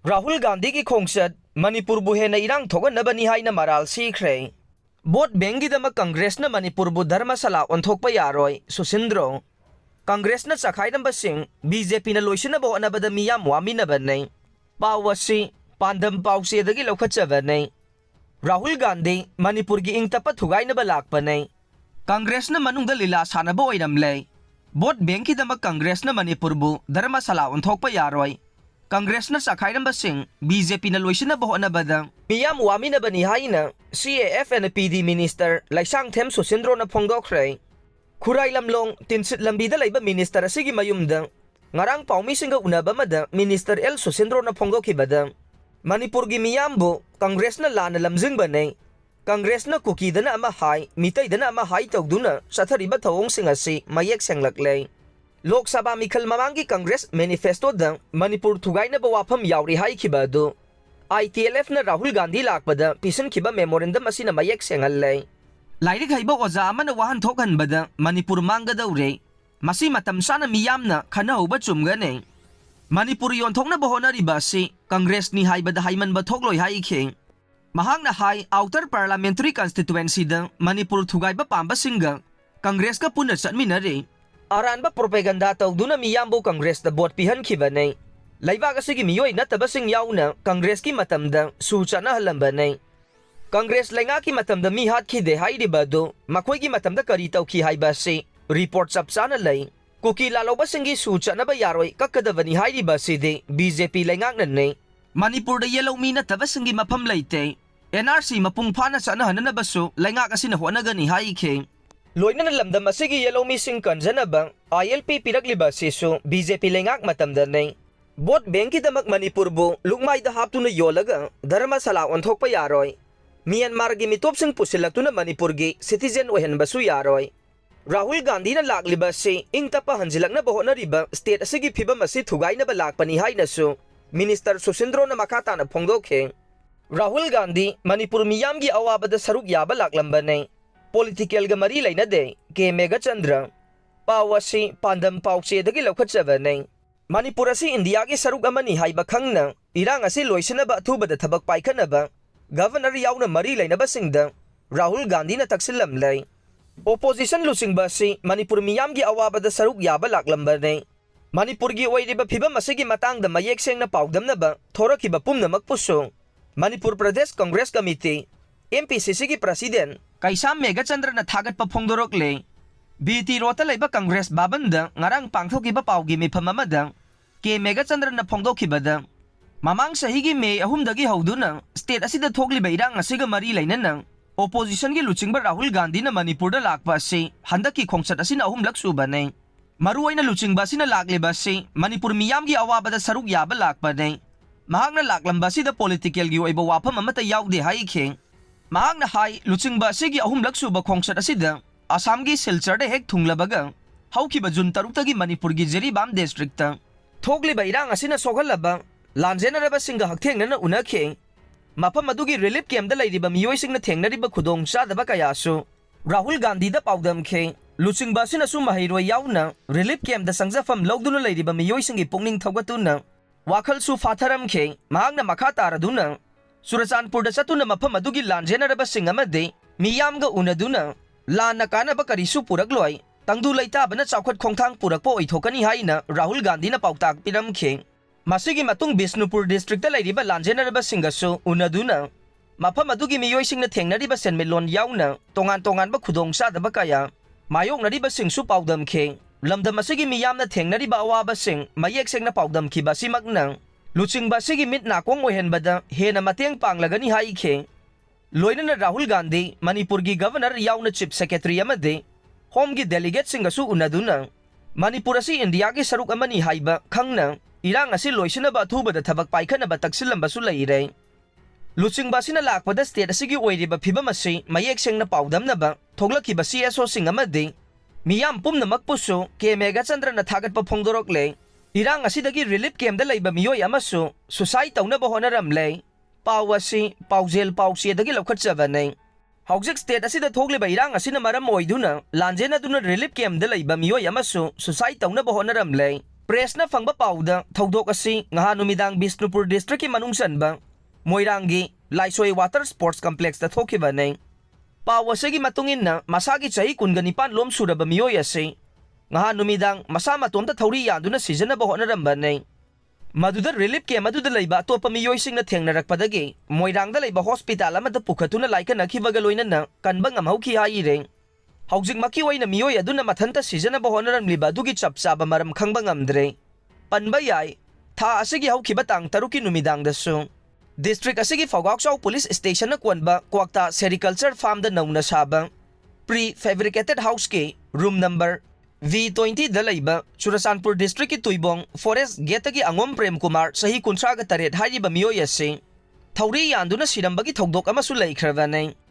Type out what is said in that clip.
राहुल गांधी की khongchat Manipur bu henna Erang thokhannabani haina maral sikhre. Vote bankkidamak Congress na Manipur bu dharmshala onthokpa yaroi Susindro. Congress na chaikhairambasing BJP na loisinnaba hotnabada miyam waminnabani. Pawasi pandam Asidagi lokachabani. Rahul Gandhi Manipur gi ingtapa thugainaba lakpanai. Congress na manungda lila sanaba oiramle. Vote bankkidamak Congress na Manipur bu dharmshala onthokpa yaroi. Congress na chaikhairambasing BJP na loisinnaba hotnabada miyam waminnabani haina CAF and PD Minister Laisangthem Susindro na phongdokre. Khurai lamlong tinsit lambida Leiba Minister asigi mayumda ngarang paumisinga unaba mada Minister L Susindro na phongdokhibada Manipur gi miyambu Congress na lana lamjing banai. Congress na kuki dana ama hai mitai dana ama hai tawduna sathariba thawong singasi mayek senglakle. Lok Sabha Mikhal Mamangi Congress Manifesto da Manipur thugainaba wafam yauri hai khibadu ITLF na Rahul Gandhi lakpada pisan khiba memorandum asina mayek sengalle. Lairik haiba oza amana wahan thokhanbada Manipur mangadaure masi matam sana miyamna khanahauba chumgane. Manipur yonthoknaba honariba asi Congress ni haibada haimanba thokloi haikhe. Mahangna hai outer parliamentary constituency da Manipur thugaiba pamba singa Congress ka punna chatminare. Aranba propaganda tawduna miyambu Congress da vote pihan khibane. Leiba asigi Meeoi natabasing yauna Congress ki matamda suchana halambane. Congress lenga ki matamda mi hat khide hairibado makhoi ki matamda kari tawki haibasi report sapsana lei. Kuki lalobasing gi suchana ba yaroi kakkadabani hairibasi de BJP lenga nanne. Manipur da yellow mi natabasing gi mafam leite. NRC mapung phana sana hananabasu lenga asina honagani haikhe. Loina lamdam asigi yellow mi sing kanjanaba ILP piragliba sisu BJP lengak matamda nei. Vote bankkidamak Manipur bu lukmai da haptuna yolaga dharmshala onthokpa yaroi. Myanmar gi mitop sing pusilaktuna Manipur gi citizen ohenbasu yaroi. Rahul Gandhi na lakliba si ingtapa hanjilakna bahonariba state asigi phibam asi thugainaba lakpani hainasu Minister Susindro na makata na phongdokhe. Rahul Gandhi Manipur miyamgi awabada saruk yaba laklambani. Political ga mari leinade ke Meghachandra pawasi pandam Asidagi lokachabani. Manipur asi India gi saruk amani haiba khangna Erang asi loisinnaba athubada thabak paikhanaba Governor yauna mari leinabasing da Rahul Gandhi na taksillamlai. Opposition lusingba si Manipur miyamgi awabada saruk yaba laklambani. Manipur gi oiriba phibam asigi matangda mayek sengna paudamnaba thorakiba pumnamak puso Manipur Pradesh Congress Committee MPCC gi President Kaisam Meghachandra na thagatpa phongdorokle. BT rota leiba Congress babanda ngarang pangthokiba paugi mifam amada ke Meghachandra na phongdokhibada mamang sahigi May 3 dagi hauduna state asida thokliba Erang asiga mari leinana opposition gi luchingba Rahul Gandhi na Manipur da lakpa si handaki khongchat asina 3 laksuba nei. Maruoina luchingba asina lakliba si Manipur miyamgi awabada saruk yaba lakpa nei. Mahangna laklamba sida political gi oiba wafam amata yaude haikhe. Mahangna hai luchingba asigi 3 laksuba khongchat asida Assam gi Silchar da hek thunglabaga haukiba June 3 gi Manipur gi Jiribam district ta thokliba Erang asina sogalaba lanjenaraba singa hakthengna unakhe. Mafam adugi relief camp da leiriba Meeoi singna thengnariba khudong chadaba kayasu Rahul Gandhi da paudamkhe. Luchingba asina su mahairoi yauna relief camp da sangjafam logduna leiriba Meeoi singi pungning thogatuna wakhal su fatharamkhe. Mahangna makha taraduna Surachandpur da chatuna mafam adugi lanjenaraba singa amade miyamga unaduna Lana kanaba karisu purakloi tangdu leitabana chawkhat khongthang purakpa oithokani haina Rahul Gandhi na pautak piramkhe. Masigi matung Bishnupur district ta leiriba lanjenaraba singasu unaduna mafam adugi Meeoi singna thengnariba senmelon yauna tongan ba khudong sadaba kaya mayoknariba singsu paudamkhe. Lamdam asigi miyamna thengnariba awaba sing mayek sengna paudamkhiba simakna luchingba sigi mit nakong ohenbada hena mateng panglagani haikhe. Loinana Rahul Gandhi Manipur gi Governor yauna Chief Secretary amade Home gi delegate singasu unaduna Manipur asi India gi saruk amani haiba khangna Erang asi loisinnaba athubada thabak paikhanaba taksillambasu leire. Luchingba sina lakpada state asigi oiriba phibam asi mayek sengna paudamnaba thoglakhiba CSO sing amade miyam pumnamak pusu ke Meghachandra na thagatpa phongdorokle. Erang asidagi relief camp da leiba Meeoi amasu suicide taunaba Hotnaramle. Pawasi paujel Asidagi lokachabane. Haujik state asida thokliba Erang asina maram oiduna lanjena duna relief camp da leiba Meeoi amasu suicide taunaba Hotnaramle. Presna fangba pauda thodok asi ngaha numidang Bisnupur district ki manung sanba Moirangi Laisoi Water Sports Complex ta thokiba nei. Pawasagi matungin na masagi chahi kunganipan lom suraba Meeoi asi ngaha numidang masa matomta thauri yanduna sijanaba hotnaramle nei. Maduda relief ke maduda Leiba atopa Meeoi sing na thengnarakpadagi Moirangda Leiba hospital amada pukhatuna laikanakibaga loinana kanba ngamhauki hairi. Haujik maki waina Meeoi aduna mathanta sijanaba hotnaramliba adugi chapchaba maram khangba ngamdre. Panba yai tha asigi haukiba tang taruki numidangdasu district asigi Fogakchau police station na kwanba kwakta sericulture farm da nauna saba prefabricated house ke room number V20 da Leiba Churasanpur district ki Tuibong forest gate gi Angom Prem Kumar sahi 38 hariba Meeoi ase thauri yanduna sirambagi thodok amasu leikhrabanai.